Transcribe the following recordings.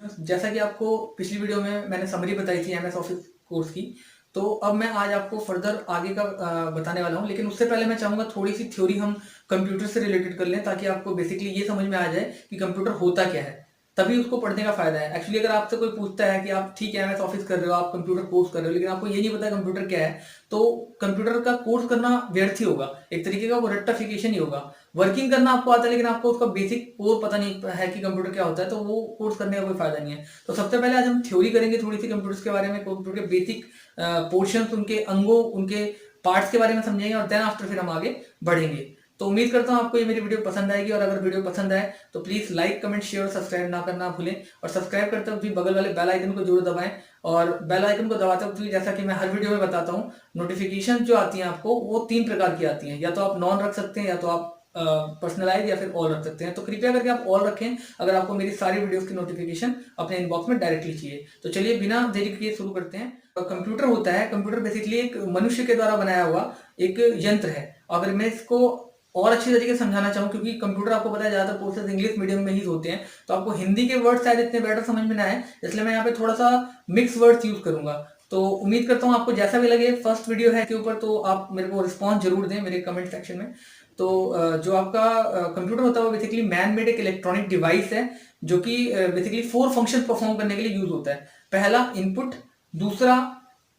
जैसा कि आपको पिछली वीडियो में मैंने समरी बताई थी एमएस ऑफिस कोर्स की, तो अब मैं आज आपको फर्दर आगे का बताने वाला हूँ। लेकिन उससे पहले मैं चाहूँगा थोड़ी सी थ्योरी हम कंप्यूटर से रिलेटेड कर लें, ताकि आपको बेसिकली ये समझ में आ जाए कि कंप्यूटर होता क्या है, तभी उसको पढ़ने का फायदा है। एक्चुअली अगर आपसे कोई पूछता है कि आप ठीक है एमएस ऑफिस कर रहे हो, आप कंप्यूटर कोर्स कर रहे हो, लेकिन आपको ये नहीं पता कंप्यूटर क्या है, तो कंप्यूटर का कोर्स करना व्यर्थ ही होगा। एक तरीके का वो रट्टाफिकेशन ही होगा। वर्किंग करना आपको आता है, लेकिन आपको उसका बेसिक कोर पता नहीं है कि कंप्यूटर क्या होता है, तो वो कोर्स करने का कोई फायदा नहीं है। तो सबसे पहले आज हम थ्योरी करेंगे थोड़ी सी कंप्यूटर्स के बारे में, कंप्यूटर के बेसिक पोर्शंस, उनके अंगों, उनके पार्ट्स के बारे में समझेंगे, और देन आफ्टर फिर हम आगे बढ़ेंगे। तो उम्मीद करता हूँ आपको ये मेरी वीडियो पसंद आएगी, और अगर वीडियो पसंद आए तो प्लीज लाइक, कमेंट, शेयर और सब्सक्राइब ना करना भूलें। और सब्सक्राइब करते वक्त भी बगल वाले बेल आइकन को जरूर दबाएं, और बेल आइकन को दबाते वक्त भी, जैसा कि मैं हर वीडियो में बताता हूँ, नोटिफिकेशन जो आती है आपको वो 3 प्रकार की आती हैं। या तो आप नॉन रख सकते हैं, या तो आप पर्सनलाइज, या फिर ऑल रख सकते हैं। तो कृपया करके आप ऑल रखें अगर आपको मेरी सारी वीडियोस की नोटिफिकेशन अपने इनबॉक्स में डायरेक्टली चाहिए। तो चलिए बिना देरी किए शुरू करते हैं। कंप्यूटर होता है, कंप्यूटर बेसिकली एक मनुष्य के द्वारा बनाया हुआ एक यंत्र है। अगर मैं इसको और अच्छी तरीके से समझाना चाहूँ, क्योंकि कंप्यूटर आपको पता है ज्यादातर कोर्सेज इंग्लिश मीडियम में ही होते हैं, तो आपको हिंदी के वर्ड शायद इतने बेटर समझ में ना आए, इसलिए मैं यहाँ पे थोड़ा सा मिक्स वर्ड्स यूज करूंगा। तो उम्मीद करता हूँ आपको जैसा भी लगे, फर्स्ट वीडियो है के ऊपर, तो आप मेरे को रिस्पॉन्स जरूर दें मेरे कमेंट सेक्शन में। तो जो आपका कंप्यूटर होता है वो बेसिकली मैन मेड एक इलेक्ट्रॉनिक डिवाइस है, जो कि बेसिकली 4 फंक्शन परफॉर्म करने के लिए यूज होता है। पहला इनपुट, दूसरा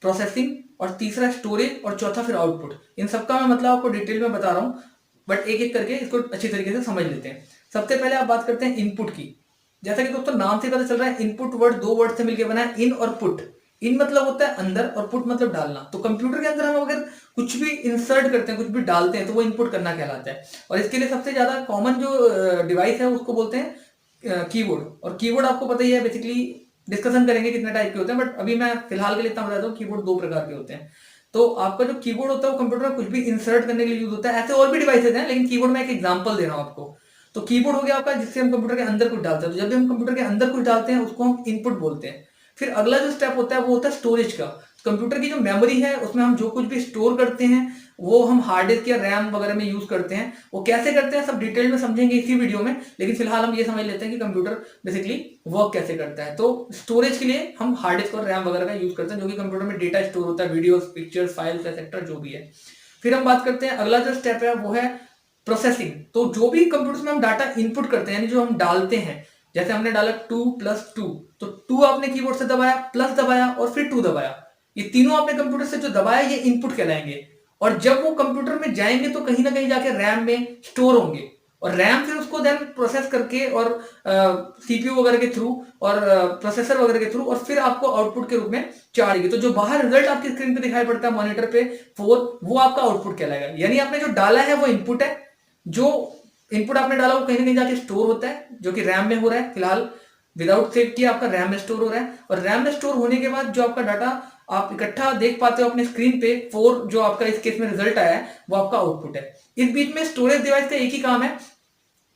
प्रोसेसिंग, और तीसरा स्टोरेज, और चौथा फिर आउटपुट। इन सबका मैं मतलब आपको डिटेल में बता रहा हूँ, बट एक एक करके इसको अच्छी तरीके से समझ लेते हैं। सबसे पहले आप बात करते हैं इनपुट की। जैसा कि दोस्तों नाम से पता चल रहा है, इनपुट वर्ड 2 वर्ड से मिलकर बना है, इन और पुट। इन मतलब होता है अंदर, और पुट मतलब डालना। तो कंप्यूटर के अंदर हम अगर कुछ भी इंसर्ट करते हैं, कुछ भी डालते हैं, तो वो इनपुट करना कहलाता है। और इसके लिए सबसे ज्यादा कॉमन जो डिवाइस है उसको बोलते हैं कीबोर्ड। और कीबोर्ड आपको पता ही है, बेसिकली डिस्कशन करेंगे कितने टाइप के होते हैं, बट अभी मैं फिलहाल के लिए इतना बताता हूँ, कीबोर्ड 2 प्रकार के होते हैं। तो आपका जो कीबोर्ड होता है वो कंप्यूटर में कुछ भी इंसर्ट करने के लिए यूज होता है। ऐसे और भी डिवाइसेज हैं, लेकिन कीबोर्ड में एक एग्जांपल दे रहा हूं आपको। तो कीबोर्ड हो गया आपका, जिससे हम कंप्यूटर के अंदर कुछ डालते हैं। तो जब भी हम कंप्यूटर के अंदर कुछ डालते हैं उसको हम इनपुट बोलते हैं। फिर अगला जो स्टेप होता है वो होता है स्टोरेज का। कंप्यूटर की जो मेमोरी है उसमें हम जो कुछ भी स्टोर करते हैं वो हम हार्ड डिस्क या रैम वगैरह में यूज करते हैं। वो कैसे करते हैं सब डिटेल में समझेंगे इसी वीडियो में, लेकिन फिलहाल हम ये समझ लेते हैं कि कंप्यूटर बेसिकली वर्क कैसे करता है। तो स्टोरेज के लिए हम हार्ड डिस्क और रैम वगैरह का यूज करते हैं, जो कि कंप्यूटर में डेटा स्टोर होता है, वीडियोस, पिक्चर्स, फाइल्स, एक्सेट्रा जो भी है। फिर हम बात करते हैं, अगला जो स्टेप है वो है प्रोसेसिंग। तो जो भी कंप्यूटर में हम डाटा इनपुट करते हैं, यानी जो हम डालते हैं, जैसे हमने डाला 2+2, तो 2 आपने कीबोर्ड से दबाया, प्लस दबाया, और फिर 2 दबाया। ये तीनों आपने कंप्यूटर से जो दबाया ये इनपुट कहलाएंगे। और जब वो कंप्यूटर में जाएंगे तो कहीं ना कहीं जाके रैम में स्टोर होंगे, और रैम फिर उसको देन प्रोसेस करके, और सीपीयू वगैरह के थ्रू, और प्रोसेसर वगैरह के थ्रू, और फिर आपको आउटपुट के रूप में चाड़ेगी। तो जो बाहर रिजल्ट आपकी स्क्रीन पे दिखाई पड़ता है मॉनिटर पे 4, वो आपका आउटपुट कहलाएगा। यानी आपने जो डाला है वो इनपुट है, जो इनपुट आपने डाला वो कहीं ना कहीं जाके स्टोर होता है, जो कि रैम में हो रहा है। फिलहाल विदाउट सेव किया आपका रैम में स्टोर हो रहा है, और रैम में स्टोर होने के बाद जो आपका डाटा आप इकट्ठा देख पाते हो अपने स्क्रीन पे, 4 जो आपका इस केस में रिजल्ट आया है वो आपका आउटपुट है। इस बीच में स्टोरेज डिवाइस का एक ही काम है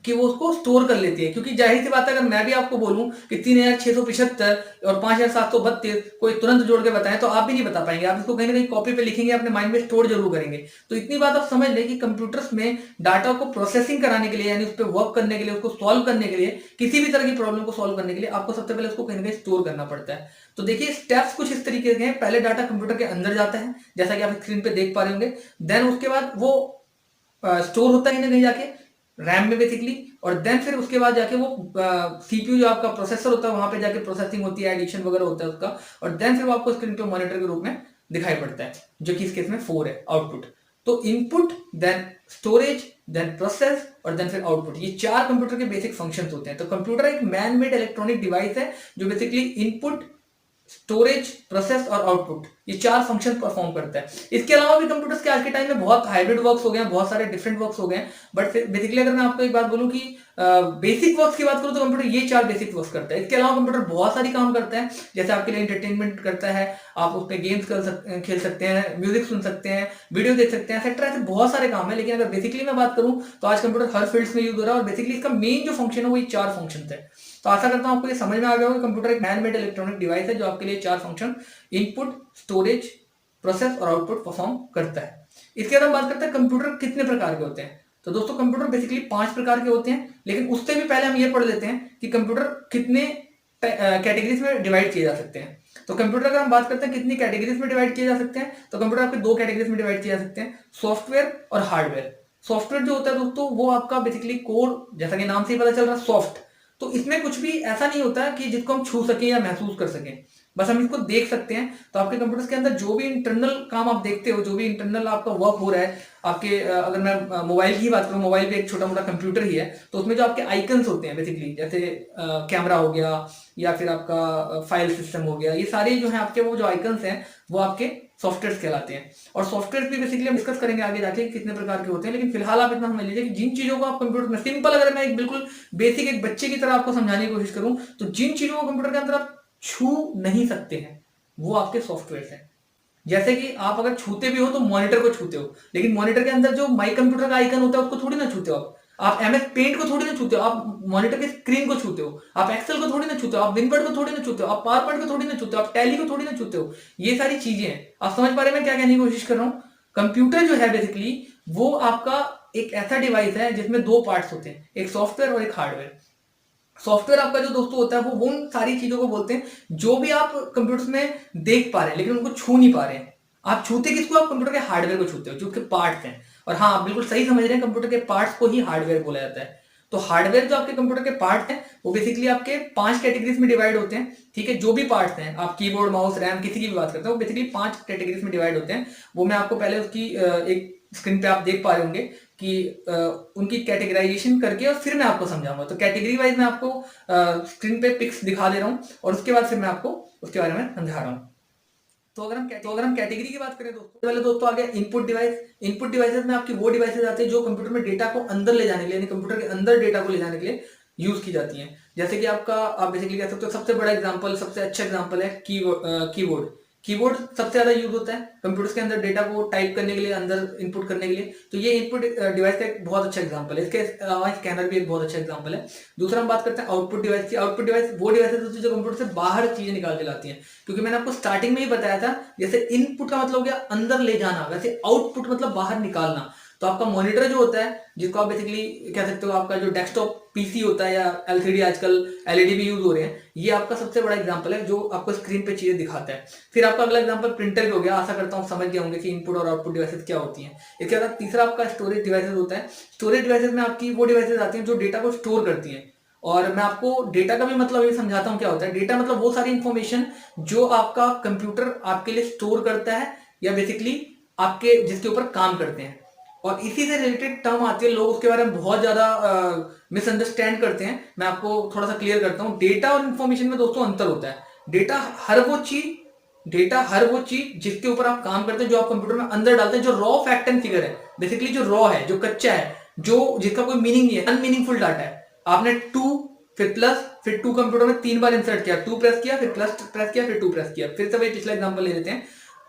कि वो उसको स्टोर कर लेती है। क्योंकि जाहिर सी बात है, अगर मैं भी आपको बोलूं कि 3675 और 5732 कोई तुरंत जोड़ के बताएं, तो आप भी नहीं बता पाएंगे। आप इसको कहीं ना कहीं कॉपी पे लिखेंगे, अपने माइंड में स्टोर जरूर करेंगे। तो इतनी बात आप समझ लें कि कंप्यूटर्स में डाटा को प्रोसेसिंग कराने के लिए, यानी उस पर वर्क करने के लिए, उसको सॉल्व करने के लिए, किसी भी तरह की प्रॉब्लम को सॉल्व करने के लिए आपको सबसे पहले उसको कहीं ना कहीं स्टोर करना पड़ता है। तो देखिए स्टेप्स कुछ इस तरीके के हैं। पहले डाटा कंप्यूटर के अंदर जाता है, जैसा कि आप स्क्रीन पे देख पा रहे होंगे। देन उसके बाद वो स्टोर होता है नहीं जाके रैम में बेसिकली, और देन फिर उसके बाद जाके वो सीपीयू जो आपका प्रोसेसर होता है वहां पे जाके प्रोसेसिंग होती है, एडिशन वगैरह होता है उसका, और देन फिर वो आपको स्क्रीन पे मॉनिटर के रूप में दिखाई पड़ता है, जो कि इस केस में 4 है आउटपुट। तो input, then storage, then process, और देन फिर आउटपुट, ये 4 कंप्यूटर के बेसिक फंक्शंस होते हैं। तो कंप्यूटर एक मैन मेड इलेक्ट्रॉनिक डिवाइस है, जो बेसिकली इनपुट, स्टोरेज, प्रोसेस और आउटपुट, ये 4 फंक्शन परफॉर्म करता है। इसके अलावा भी कंप्यूटर्स के आज के टाइम में बहुत हाइब्रिड वर्क्स हो गए हैं, बहुत सारे डिफरेंट वर्क्स हो गए हैं। बट बेसिकली अगर मैं आपको एक बात बोलूं कि बेसिक वर्क्स की बात करूं, तो कंप्यूटर ये 4 बेसिक वर्क्स करता है। इसके अलावा कंप्यूटर बहुत सारी काम करता है, जैसे आपके लिए एंटरटेनमेंट करता है, आप उसमें गेम्स खेल सकते हैं, म्यूजिक सुन सकते हैं, वीडियो देख सकते हैं, एक्सेट्रा। ऐसे बहुत सारे काम है। लेकिन अगर बेसिकली मैं बात करूं तो आज कंप्यूटर हर फील्ड में यूज हो रहा है, और बेसिकली इसका मेन जो फंक्शन है वो ये 4 फंक्शन है। तो आशा करता हूं आपको ये समझ में आ गया होगा। कंप्यूटर एक मैन मेड इलेक्ट्रॉनिक डिवाइस है, जो आपके लिए 4 फंक्शन इनपुट, स्टोरेज, प्रोसेस और आउटपुट परफॉर्म करता है। इसके बाद हम बात करते हैं कंप्यूटर कितने प्रकार के होते हैं। तो दोस्तों कंप्यूटर बेसिकली 5 प्रकार के होते हैं, लेकिन उससे भी पहले हम ये पढ़ लेते हैं कि कंप्यूटर कितने कैटेगरीज में डिवाइड किए जा सकते हैं। तो कंप्यूटर अगर हम बात करते हैं कितनी कैटेगरीज में डिवाइड किए जा सकते हैं, तो कंप्यूटर आपके दो कैटेगरीज में डिवाइड किए जा सकते हैं, सॉफ्टवेयर और हार्डवेयर। सॉफ्टवेयर जो होता है दोस्तों वो आपका बेसिकली कोड, जैसा कि नाम से ही पता चल रहा है सॉफ्ट, तो इसमें कुछ भी ऐसा नहीं होता है कि जिसको हम छू सकें या महसूस कर सकें, बस हम इसको देख सकते हैं। तो आपके कंप्यूटर्स के अंदर जो भी इंटरनल काम आप देखते हो, जो भी इंटरनल आपका वर्क हो रहा है आपके, अगर मैं मोबाइल की बात करूं, मोबाइल भी एक छोटा मोटा कंप्यूटर ही है, तो उसमें जो आपके आइकन्स होते हैं बेसिकली, जैसे कैमरा हो गया या फिर आपका फाइल सिस्टम हो गया, ये सारे जो है आपके वो जो आइकन्स हैं वो आपके सॉफ्टवेयर कहलाते हैं। और सॉफ्टवेयर भी बेसिकली हम डिस्कस करेंगे आगे जाके कितने प्रकार के होते हैं, लेकिन फिलहाल आप इतना समझ लीजिए कि जिन चीजों को आप कंप्यूटर में सिंपल, अगर मैं एक बिल्कुल बेसिक एक बच्चे की तरह आपको समझाने की कोशिश करूं, तो जिन चीजों को कंप्यूटर के अंदर आप छू नहीं सकते हैं वो आपके सॉफ्टवेयर हैं। जैसे कि आप अगर छूते भी हो तो मॉनिटर को छूते हो, लेकिन मॉनिटर के अंदर जो माई कंप्यूटर का आइकन होता है उसको थोड़ी ना छूते हो आप एमएस पेंट को थोड़ी ना छूते हो, आप मॉनिटर की स्क्रीन को छूते हो, आप एक्सेल को थोड़ी ना छूते हो, आप विनवर्ड को थोड़ी ना छूते हो, आप पावर पॉइंट को थोड़ी ना छूते हो, आप टैली को थोड़ी ना छूते हो। ये सारी चीजें हैं, आप समझ पा रहे हैं मैं क्या कहने की कोशिश कर रहा हूँ। कंप्यूटर जो है बेसिकली वो आपका एक ऐसा डिवाइस है जिसमें दो पार्ट्स होते हैं, एक सॉफ्टवेयर और एक हार्डवेयर। सॉफ्टवेयर आपका जो दोस्तों होता है वो उन सारी चीजों को बोलते हैं जो भी आप कंप्यूटर्स में देख पा रहे हैं लेकिन उनको छू नहीं पा रहे हैं। आप छूते किसको, आप कंप्यूटर के हार्डवेयर को छूते हो जो उसके पार्ट्स हैं। और हाँ, आप बिल्कुल सही समझ रहे हैं, कंप्यूटर के पार्ट्स को ही हार्डवेयर बोला जाता है। तो हार्डवेयर जो आपके कंप्यूटर के पार्ट हैं वो बेसिकली आपके 5 कैटेगरीज में डिवाइड होते हैं। ठीक है, जो भी पार्ट्स हैं, आप कीबोर्ड, माउस, रैम, किसी की भी बात करते हैं, वो बेसिकली 5 कैटेगरीज में डिवाइड होते हैं। वो मैं आपको पहले उसकी एक स्क्रीन पे आप देख पा रहे होंगे कि उनकी कैटेगराइजेशन करके और फिर मैं आपको समझाऊंगा। तो कैटेगरी वाइज मैं आपको स्क्रीन पे पिक्स दिखा दे रहा हूँ और उसके बाद फिर मैं आपको उसके बारे में समझा रहा हूँ। तो अगर हम कैटेगरी की बात करें दोस्तों, पहले दोस्तों आ गया इनपुट डिवाइस। इनपुट डिवाइसेस में आपकी वो डिवाइसेस आते हैं जो कंप्यूटर में डेटा को अंदर ले जाने के लिए, यानी कंप्यूटर के अंदर डेटा को ले जाने के लिए यूज की जाती हैं। जैसे कि आपका, आप बेसिकली कह सकते हो सबसे बड़ा एग्जांपल, सबसे अच्छा एग्जांपल है कीबोर्ड। कीबोर्ड सबसे ज्यादा यूज होता है कंप्यूटर्स के अंदर डेटा को टाइप करने के लिए, अंदर इनपुट करने के लिए। तो ये इनपुट डिवाइस का एक बहुत अच्छा एग्जांपल है। इसके अलावा स्कैनर भी एक बहुत अच्छा एग्जांपल है। दूसरा हम बात करते हैं आउटपुट डिवाइस की। आउटपुट डिवाइस वो डिवाइस होती है जो कंप्यूटर से बाहर चीजें निकाल के लाती हैं। क्योंकि मैंने आपको स्टार्टिंग में ही बताया था, जैसे इनपुट का मतलब हो गया अंदर ले जाना, वैसे आउटपुट मतलब बाहर निकालना। तो आपका मॉनिटर जो होता है, जिसको आप बेसिकली कह सकते हो आपका जो डेस्कटॉप पीसी होता है, या एलसीडी, आजकल एलईडी भी यूज हो रहे हैं, ये आपका सबसे बड़ा एग्जांपल है जो आपको स्क्रीन पे चीजें दिखाता है। फिर आपका अगला एग्जांपल प्रिंटर भी हो गया। आशा करता हूँ समझ गए होंगे कि इनपुट और आउटपुट डिवाइसेस क्या होती हैं। इसके बाद तीसरा आपका स्टोरेज डिवाइसेस होता है। स्टोरेज डिवाइसेस में आपकी वो डिवाइसेस आती हैं जो डेटा को स्टोर करती हैं। और मैं आपको डेटा का भी मतलब ये समझाता हूँ क्या होता है। डेटा मतलब वो सारी इंफॉर्मेशन जो आपका कंप्यूटर आपके लिए स्टोर करता है, या बेसिकली आपके जिसके ऊपर काम करते हैं। और इसी से रिलेटेड टर्म आती है, लोग उसके बारे में बहुत ज्यादा मिसअंडरस्टैंड करते हैं। मैं आपको थोड़ा सा क्लियर करता हूँ। डेटा और इंफॉर्मेशन में दोस्तों अंतर होता है। डेटा हर वो चीज जिसके ऊपर आप काम करते हैं, जो आप कंप्यूटर में अंदर डालते हैं, जो रॉ फैक्ट एंड फिगर है, बेसिकली जो रॉ है, जो कच्चा है, जो जिसका कोई मीनिंग नहीं है, अनमीनिंगफुल डाटा है। आपने 2 फिर प्लस फिर 2 कंप्यूटर में 3 बार इंसर्ट किया, 2 प्रेस किया, फिर प्लस प्रेस किया, फिर 2 प्रेस किया। फिर से वही पिछला एग्जांपल ले लेते हैं,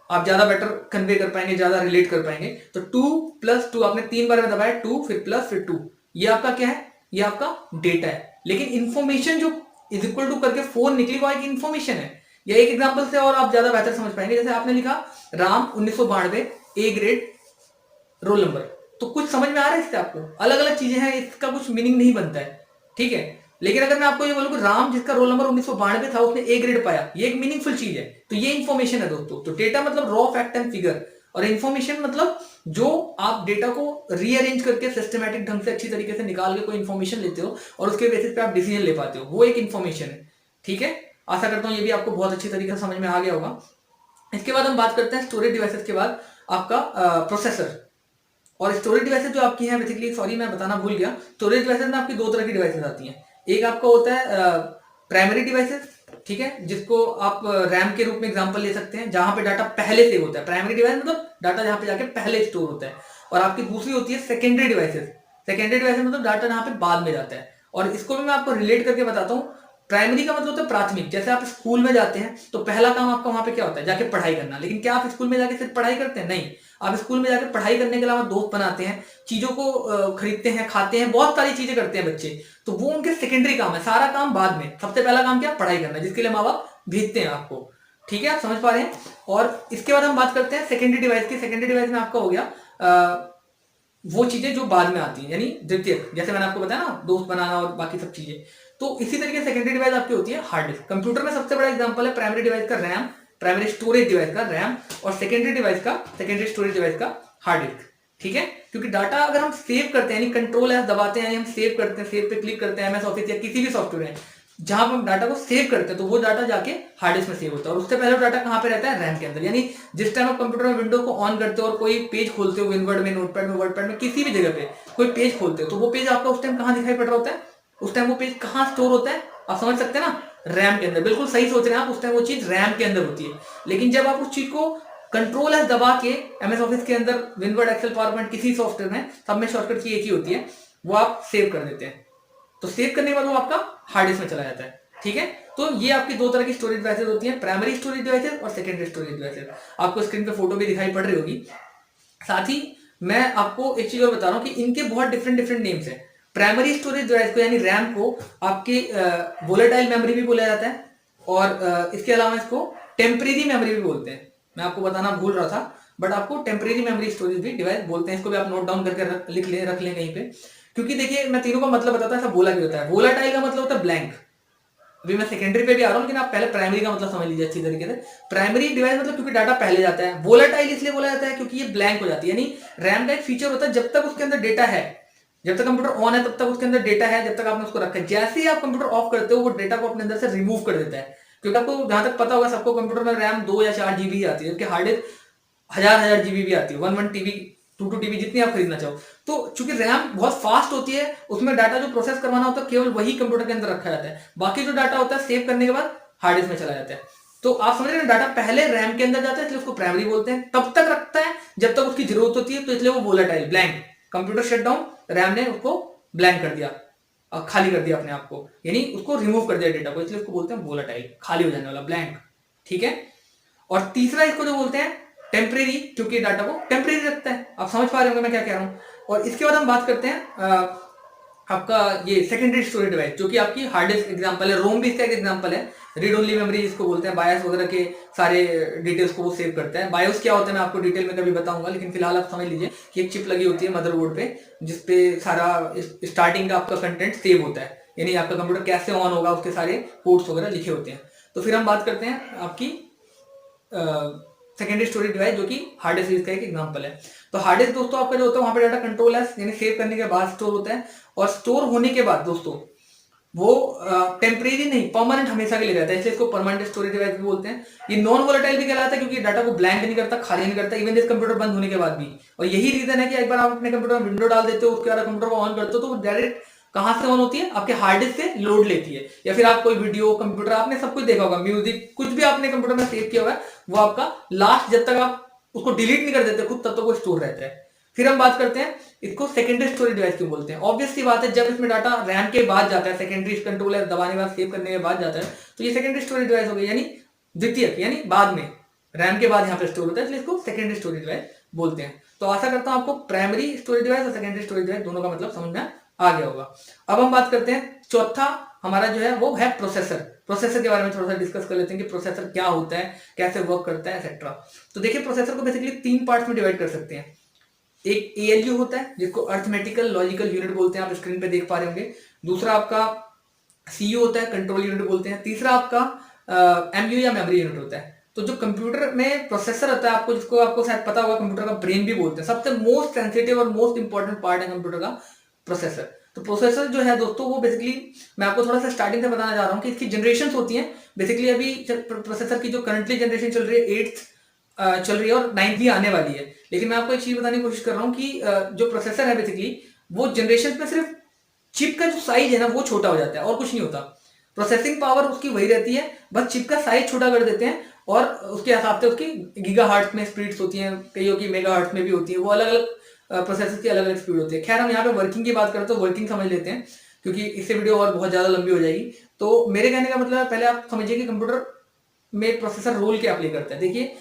आप ज्यादा बेटर कन्वे कर पाएंगे, ज्यादा रिलेट कर पाएंगे। तो 2 + 2 आपने 3 बार में दबाया, 2 फिर प्लस फिर 2, ये आपका क्या है, ये आपका डेटा है। लेकिन इंफॉर्मेशन जो इज इक्वल टू करके 4 निकली, वो एक इंफॉर्मेशन है। या एक एग्जांपल से और आप ज्यादा बेहतर समझ पाएंगे, जैसे आपने लिखा Ram 1992 A grade roll number. तो कुछ समझ में आ रहा है इससे आपको? अलग अलग चीजें हैं, इसका कुछ मीनिंग नहीं बनता है, ठीक है। लेकिन अगर मैं आपको ये बोलूं कि राम जिसका रोल नंबर 1992 था उसने ए ग्रेड पाया, ये एक मीनिंगफुल चीज है। तो ये इंफॉर्मेशन है दोस्तों। तो डेटा मतलब रॉ फैक्ट एंड फिगर, और इंफॉर्मेशन मतलब जो आप डेटा को रीअरेंज करके सिस्टमैटिक ढंग से अच्छी तरीके से निकाल के कोई इंफॉर्मेशन लेते हो और उसके बेसिस पे आप डिसीजन ले पाते हो, वो एक इंफॉर्मेशन है, ठीक है। आशा करता हूं ये भी आपको बहुत अच्छी तरीके से समझ में आ गया होगा। इसके बाद हम बात करते हैं स्टोरेज डिवाइसेस के बाद आपका प्रोसेसर। और स्टोरेज डिवाइसेस जो आपकी हैं बेसिकली, सॉरी मैं बताना भूल गया, स्टोरेज डिवाइसेस में आपकी 2 तरह की डिवाइसेस आती हैं। एक आपका होता है प्राइमरी डिवाइसेस, ठीक है, जिसको आप रैम के रूप में एग्जांपल ले सकते हैं, जहां पे डाटा पहले से होता है। प्राइमरी डिवाइस मतलब डाटा जहां पे जाके पहले स्टोर होता है। और आपकी दूसरी होती है सेकेंडरी डिवाइसेस। सेकेंडरी डिवाइसेस मतलब डाटा जहां पे बाद में जाता है। और इसको भी मैं आपको रिलेट करके बताता हूँ। प्राइमरी का मतलब होता है प्राथमिक। जैसे आप स्कूल में जाते हैं तो पहला काम आपका वहां पे क्या होता है, जाके पढ़ाई करना। लेकिन क्या आप स्कूल में जाके सिर्फ पढ़ाई करते हैं? नहीं, आप स्कूल में जाकर पढ़ाई करने के अलावा दोस्त बनाते हैं, चीजों को खरीदते हैं, खाते हैं, बहुत सारी चीजें करते हैं बच्चे। तो वो उनके सेकेंडरी काम है, सारा काम बाद में। सबसे पहला काम क्या? पढ़ाई करना, जिसके लिए माँ बाप भेजते हैं आपको, ठीक है, आप समझ पा रहे हैं। और इसके बाद हम बात करते हैं सेकेंडरी डिवाइस की। सेकेंडरी डिवाइस में आपका हो गया वो चीजें जो बाद में आती हैं, यानी द्वितीयक। जैसे मैंने आपको बताया ना, दोस्त बनाना और बाकी सब चीजें। तो इसी तरीके सेकेंडरी डिवाइस आपकी होती है हार्ड डिस्क। कंप्यूटर में सबसे बड़ा एग्जांपल है प्राइमरी डिवाइस का रैम, प्राइमरी स्टोरेज डिवाइस का रैम, और सेकेंडरी डिवाइस का, सेकेंडरी स्टोरेज डिवाइस का हार्ड डिस्क। ठीक है, क्योंकि डाटा अगर हम सेव करते हैं, यानी कंट्रोल एस दबाते हैं, यानी हम सेव करते हैं, सेव पे क्लिक करते हैं, एमएस ऑफिस या किसी भी सॉफ्टवेयर है जहां पर हम डाटा को सेव करते हैं, तो वो डाटा जाके हार्ड डिस्क में सेव होता है। और उससे पहले वो डाटा कहां पे रहता है? रैम के अंदर। यानी जिस टाइम आप कंप्यूटर में विंडो को ऑन करते हो और कोई पेज खोलते हो, विनवर्ड में, नोटपैड में, वर्डपैड में, किसी भी जगह पे कोई पेज खोलते हो, तो वो पेज आपका उस टाइम कहां दिखाई पड़ रहा होता है? उस टाइम वो पेज कहां स्टोर होता है? आप समझ सकते हैं ना? रैम के अंदर। बिल्कुल सही सोच रहे हैं आप, उस टाइम वो चीज रैम के अंदर होती है। लेकिन जब आप उस चीज को कंट्रोल एस दबा के एमएस ऑफिस के अंदर, विनवर्ड, एक्सेल, पावर पॉइंट, किसी सॉफ्टवेयर में, सब में शॉर्टकट की एक ही होती है, वो आप सेव कर देते हैं। तो सेव करने के बाद वो आपका हार्ड डिस्क में चला जाता है। ठीक है, तो ये आपकी दो तरह की स्टोरेज डिवाइसेस होती हैं, प्राइमरी स्टोरेज डिवाइसेस और सेकेंडरी स्टोरेज डिवाइसेस। आपको स्क्रीन पे फोटो भी दिखाई पड़ रही होगी। साथ ही मैं आपको एक चीज और बता रहा हूं कि इनके बहुत डिफरेंट डिफरेंट नेम्स हैं। प्राइमरी स्टोरेज डिवाइस को, यानी रैम को, आपके वोलेटाइल मेमोरी भी बोला जाता है, और इसके अलावा इसको टेम्परेरी मेमोरी भी बोलते हैं। मैं आपको बताना भूल रहा था, बट आपको टेम्परेरी मेमोरी स्टोरेज भी डिवाइस बोलते हैं। इसको भी आप नोट डाउन करके रख लें कहीं पे, क्योंकि देखिए मैं तीनों का मतलब बताता हूं, ऐसा बोला भी होता है। वोलेटाइल का मतलब होता है ब्लैंक। अभी मैं सेकेंडरी पे भी आ रहा हूं, लेकिन आप पहले प्राइमरी का मतलब समझ लीजिए अच्छी तरीके से। प्राइमरी डिवाइस मतलब क्योंकि डाटा पहले जाता है। वोलेटाइल इसलिए बोला जाता है क्योंकि ये ब्लैंक हो जाती है। यानी रैम का एक फीचर होता है, जब तक उसके अंदर डेटा है, जब तक कंप्यूटर ऑन है तब तक उसके अंदर डेटा है, जब तक आपने उसको रखा है। जैसे ही आप कंप्यूटर ऑफ करते हो, वो डेटा को अपने अंदर से रिमूव कर देता है। क्योंकि आपको जहां तक पता होगा, सबको कंप्यूटर में रैम 2 या 4 जीबी आती है, जबकि हार्ड डिस्क हजार हजार जीबी भी आती है, 1 टीबी, 2 टीबी, जितनी आप खरीदना चाहो। तो चूंकि रैम बहुत फास्ट होती है, उसमें डाटा जो प्रोसेस करवाना होता है केवल वही कंप्यूटर के अंदर रखा जाता है। बाकी जो डाटा होता है सेव करने के बाद हार्ड डिस्क में चला जाता है। तो आप समझ रहे हैं, डाटा पहले रैम के अंदर जाता है, इसलिए उसको प्राइमरी बोलते हैं। तब तक रखता है जब तक उसकी जरूरत होती है, तो इसलिए वो volatile, blank. Computer shut down, RAM ने उसको ब्लैंक कर दिया, खाली कर दिया अपने आप को, यानी उसको रिमूव कर दिया डेटा को, इसलिए उसको बोलते हैं वोलेटाइल, खाली हो जाने वाला, ब्लैंक। ठीक है, और तीसरा इसको जो बोलते हैं टेम्परेरी, क्योंकि डाटा को टेम्परेरी रखता है। आप समझ पा रहे होंगे मैं क्या कह रहा हूं। और इसके बाद हम बात करते हैं आपका ये सेकेंडरी स्टोरेज डिवाइस, जो कि आपकी हार्ड डिस्क एग्जांपल है। रोम भी इसका एक एग्जांपल है। रीड ओनली मेमोरी जिसको बोलते हैं, बायोस वगैरह के सारे डिटेल्स को वो सेव करता है। बायोस क्या होता है मैं आपको डिटेल में कभी बताऊंगा, लेकिन फिलहाल आप समझ लीजिए कि एक चिप लगी होती है मदरबोर्ड पे, जिसपे सारा स्टार्टिंग का आपका कंटेंट सेव होता है, यानी आपका कंप्यूटर कैसे ऑन होगा उसके सारे पोर्ट्स वगैरह लिखे होते हैं। तो फिर हम बात करते हैं आपकी सेकेंडरी स्टोरेज डिवाइस, जो कि हार्ड डिस्क का एक एग्जांपल है। तो हार्ड डिस्क दोस्तों आपका जो होता है, वहां पे डाटा कंट्रोल है, यानी सेव करने के बाद स्टोर होता है। और स्टोर होने के बाद दोस्तों वो टेम्परेरी नहीं, परमानेंट, हमेशा के लिए रहता है, इसलिए इसको परमानेंट स्टोरेज डिवाइस भी बोलते हैं। ये नॉन वोलेटाइल भी कहलाता है, क्योंकि डाटा को ब्लैंक नहीं करता, खाली नहीं करता, इवन इस कंप्यूटर बंद होने के बाद भी। और यही रीजन है कि एक बार आप अपने कंप्यूटर में विंडो डाल देते हो, उसके बाद कंप्यूटर को ऑन करते हो, तो वो डायरेक्ट कहां से ऑन होती है? आपके हार्ड डिस्क से लोड लेती है। या फिर आप कोई वीडियो, कंप्यूटर, आपने सब कुछ देखा होगा, म्यूजिक, कुछ भी आपने कंप्यूटर में सेव किया हुआ है, वो आपका लास्ट, जब तक आप उसको डिलीट नहीं कर देते खुद, तब तक वो स्टोर रहता है। फिर हम बात करते हैं इसको सेकेंडरी स्टोरेज डिवाइस क्यों बोलते हैं। ऑब्वियस सी बात है, जब इसमें डाटा रैम के बाद जाता है, सेकेंडरी कंट्रोल दबाने के बाद, सेव करने के बाद जाता है, तो ये सेकेंडरी स्टोरेज डिवाइस हो गई, यानी द्वितीयक, यानी बाद में, रैम के बाद यहाँ पे स्टोर होता है, इसलिए इसको सेकेंडरी स्टोरेज डिवाइस बोलते हैं। तो आशा करता हूं आपको प्राइमरी स्टोरेज डिवाइस और सेकेंडरी स्टोरेज डिवाइस दोनों का मतलब समझ में आ गया होगा। अब हम बात करते हैं चौथा हमारा जो है वो है प्रोसेसर। प्रोसेसर के बारे में थोड़ा सा डिस्कस कर लेते हैं कि प्रोसेसर क्या होता है, कैसे वर्क करता है, एक्सेट्रा। तो देखिए, प्रोसेसर को बेसिकली 3 पार्ट्स में डिवाइड कर सकते हैं। एक एएलयू होता है, जिसको अर्थमेटिकल लॉजिकल यूनिट बोलते हैं, आप स्क्रीन पे देख पा रहे होंगे। दूसरा आपका सीयू होता है, कंट्रोल यूनिट बोलते हैं। तीसरा आपका एमयू या मेमोरी यूनिट होता है। तो जो कंप्यूटर में प्रोसेसर होता है, आपको जिसको आपको शायद पता होगा, कंप्यूटर का ब्रेन भी बोलते हैं, सबसे मोस्ट सेंसिटिव और मोस्ट इंपॉर्टेंट पार्ट है कंप्यूटर का प्रोसेसर। तो प्रोसेसर जो है दोस्तों, वो बेसिकली मैं आपको थोड़ा सा स्टार्टिंग से बताना चाह रहा हूँ कि इसकी जनरेशन होती है। बेसिकली अभी प्रोसेसर की जो करंटली जनरेशन चल रही है, 8th चल रही है, और 9th भी आने वाली है। लेकिन मैं आपको एक चीज बताने की कोशिश कर रहा हूँ कि जो प्रोसेसर है बेसिकली, वो जनरेशन में सिर्फ चिप का जो साइज है ना, वो छोटा हो जाता है, और कुछ नहीं होता। प्रोसेसिंग पावर उसकी वही रहती है, बस चिप का साइज छोटा कर देते हैं, और उसके हिसाब से उसकी गीगाहर्ट्ज में स्पीड्स होती हैं, कईयों की मेगाहर्ट्ज में भी होती है, वो अलग अलग प्रोसेसर की अलग अलग स्पीड होती है। खैर, हम यहाँ पे वर्किंग की बात करते हैं, तो वर्किंग समझ लेते हैं, क्योंकि इससे वीडियो और बहुत ज्यादा लंबी हो जाएगी। तो मेरे कहने का मतलब है, पहले आप समझिए कि कंप्यूटर में प्रोसेसर रोल क्या प्ले करता है। देखिए,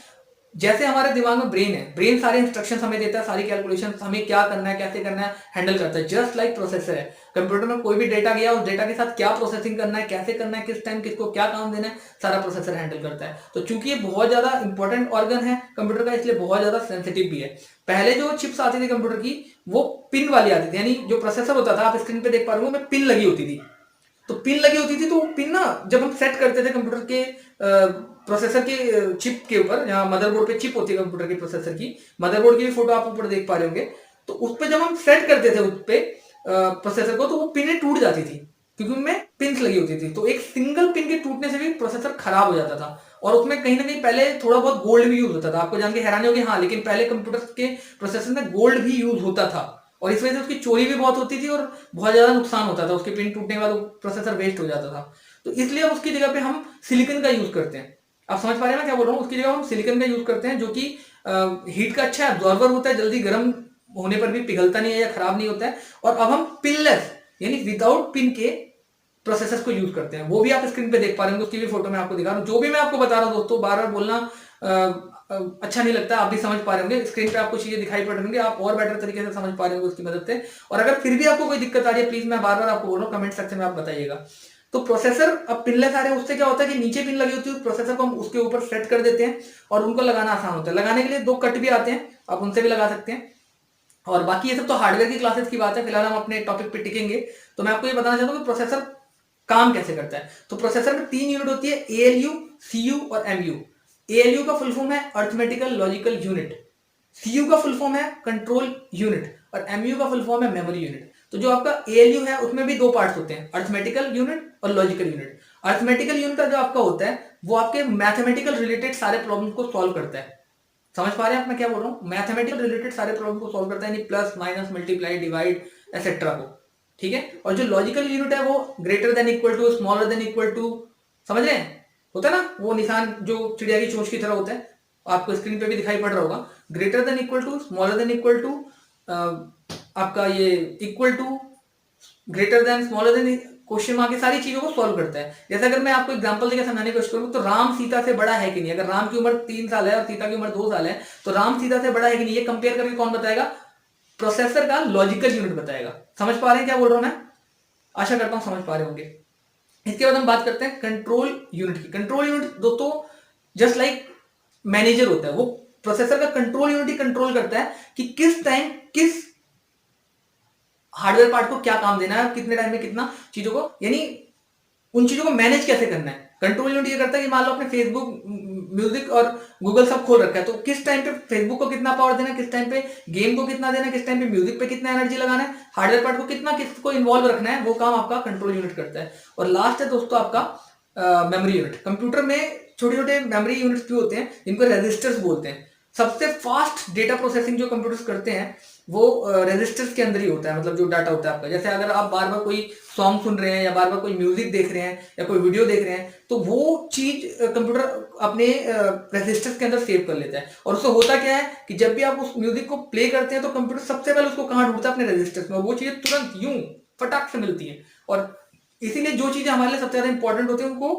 जैसे हमारे दिमाग में ब्रेन है, ब्रेन सारे इंस्ट्रक्शंस हमें देता है, सारी कैलकुलेशन हमें क्या करना है, कैसे करना है, हैंडल करता है। जस्ट लाइक प्रोसेसर है, कंप्यूटर में कोई भी डेटा गया, उस डेटा के साथ क्या प्रोसेसिंग करना है, कैसे करना है, किस टाइम किसको क्या काम देना है, सारा प्रोसेसर हैंडल करता है। तो चूंकि ये बहुत ज्यादा इंपॉर्टेंट ऑर्गन है कंप्यूटर का, इसलिए बहुत ज्यादा सेंसिटिव भी है। पहले जो चिप्स आती थी कंप्यूटर की, वो पिन वाली आती थी, यानी जो प्रोसेसर होता था, आप स्क्रीन पे देख पा रहे हो, में पिन लगी होती थी। तो पिन लगी होती थी, तो वो पिन ना जब हम सेट करते थे कंप्यूटर के प्रोसेसर के चिप के ऊपर, जहाँ मदरबोर्ड पे चिप होती है कंप्यूटर के प्रोसेसर की, मदरबोर्ड की भी फोटो आप ऊपर देख पा रहे होंगे, तो उस पर जब हम सेट करते थे उस पे प्रोसेसर को, तो वो पिनें टूट जाती थी क्योंकि उनमें पिंस लगी होती थी। तो एक सिंगल पिन के टूटने से भी प्रोसेसर खराब हो जाता था, और उसमें कहीं ना कहीं पहले थोड़ा बहुत गोल्ड भी यूज होता था। आपको जान के हैरानी होगी, हाँ, लेकिन पहले कंप्यूटर के प्रोसेसर में गोल्ड भी यूज होता था, और इस वजह से उसकी चोरी भी बहुत होती थी और बहुत ज्यादा नुकसान होता था, उसके पिन टूटने के बाद प्रोसेसर वेस्ट हो जाता था। तो इसलिए अब उसकी जगह पे हम सिलिकन का यूज करते हैं। आप समझ पा रहे हैं मैं क्या बोल रहा हूँ? उसकी जगह हम सिलिकन का यूज करते हैं, जो कि हीट का अच्छा एब्जॉर्बर होता है, जल्दी गर्म होने पर भी पिघलता नहीं है या खराब नहीं होता है। और अब हम पिनलेस यानी विदाउट पिन के प्रोसेसर को यूज करते हैं, वो भी आप स्क्रीन पे देख पा रहे होंगे, उसकी भी फोटो मैं आपको दिखा रहा हूँ। जो भी मैं आपको बता रहा हूँ दोस्तों, बार बार बोलना अच्छा नहीं लगता, आप भी समझ पा रहे होंगे, स्क्रीन पे आपको चीजें दिखाई पड़ रही होंगी, आप और बेटर तरीके से समझ पा रहे होंगे उसकी मदद से। और अगर फिर भी आपको कोई दिक्कत आ रही है, प्लीज मैं बार बार आपको बोल रहा हूँ, कमेंट सेक्शन में आप बताइएगा। तो प्रोसेसर अब पिनलेस आ रहे हैं, उससे क्या होता है कि नीचे पिन लगी होती है, प्रोसेसर को हम उसके ऊपर सेट कर देते हैं और उनको लगाना आसान होता है। लगाने के लिए 2 कट भी आते हैं, आप उनसे भी लगा सकते हैं। और बाकी ये सब तो हार्डवेयर की क्लासेस की बात है, फिलहाल हम अपने टॉपिक पे टिकेंगे। तो मैं आपको ये बताना चाहता हूँ कि प्रोसेसर काम कैसे करता है। तो प्रोसेसर में 3 यूनिट होती है, एएलयू, सीयू और एमयू। एएलयू का फुल फॉर्म है अर्थमेटिकल लॉजिकल यूनिट, सीयू का फुल फॉर्म है कंट्रोल यूनिट, और एमयू का फुल फॉर्म है मेमोरी यूनिट। तो जो आपका एएलयू है उसमें भी 2 पार्ट्स होते हैं, अर्थमेटिकल यूनिट और लॉजिकल यूनिट। अर्थमेटिकल यूनिट का जो आपका होता है वो आपके मैथमेटिकल रिलेटेड सारे प्रॉब्लम को सॉल्व करता है। समझ पा रहे हैं आप मैं क्या बोल रहा हूँ? मैथमेटिकल रिलेटेड सारे प्रॉब्लम को सॉल्व करता है, यानी plus minus multiply divide etcetera को, ठीक है। और जो लॉजिकल यूनिट है वो greater than equal to, smaller than equal to, समझ रहे हैं? होता है ना वो निशान जो चिड़िया की चोंच की तरह होता है, आपको स्क्रीन पे भी दिखाई पड़ रहा होगा, greater than equal to, smaller than equal to, आपका ये equal to, greater than, smaller than, question mark, ये सारी चीजों को सॉल्व करता है। जैसे अगर मैं आपको एग्जांपल देकर समझाने की कोशिश करूँ, तो राम सीता से बड़ा है कि नहीं? अगर राम की उम्र 3 साल है और सीता की उम्र 2 साल है, तो राम सीता से बड़ा है कि नहीं, ये कंपेयर करके कौन बताएगा? प्रोसेसर का लॉजिकल यूनिट बताएगा। समझ पा रहे हैं क्या बोल रहा हूं मैं? आशा करता हूं समझ पा रहे होंगे। इसके बाद हम बात करते हैं कंट्रोल यूनिट की। कंट्रोल यूनिट दोस्तों जस्ट लाइक मैनेजर होता है, वो प्रोसेसर का कंट्रोल यूनिट ही कंट्रोल करता है कि किस टाइम किस हार्डवेयर पार्ट को क्या काम देना है, कितने टाइम में कितना चीजों को, यानी उन चीजों को मैनेज कैसे करना है। कंट्रोल यूनिट ये करता है कि मान लो आपने फेसबुक, म्यूजिक और गूगल सब खोल रखा है, तो किस टाइम पे फेसबुक को कितना पावर देना है, किस टाइम पे गेम को कितना देना है, किस टाइम पे म्यूजिक पे कितना एनर्जी लगाना है, हार्डवेयर पार्ट को कितना किसको इन्वॉल्व रखना है, वो काम आपका कंट्रोल यूनिट करता है। और लास्ट है दोस्तों आपका मेमोरी यूनिट। कंप्यूटर में छोटे छोटे मेमोरी यूनिट्स भी होते हैं जिनको रजिस्टर्स बोलते हैं। सबसे फास्ट डेटा प्रोसेसिंग जो कंप्यूटर्स करते हैं वो रजिस्टर्स के अंदर ही होता है, मतलब जो डाटा होता है आपका। जैसे अगर आप बार बार कोई सॉन्ग सुन रहे हैं या बार बार कोई म्यूजिक देख रहे हैं या कोई वीडियो देख रहे हैं, तो वो चीज कंप्यूटर अपने रजिस्टर्स के अंदर सेव कर लेता है। और उससे होता क्या है कि जब भी आप उस म्यूजिक को प्ले करते हैं तो कंप्यूटर सबसे पहले उसको कहाँ ढूंढता है? अपने रजिस्टर्स में, और वो चीजें तुरंत यूं फटाक से मिलती है। और इसीलिए जो चीजें हमारे लिए सबसे ज्यादा इंपॉर्टेंट होती है उनको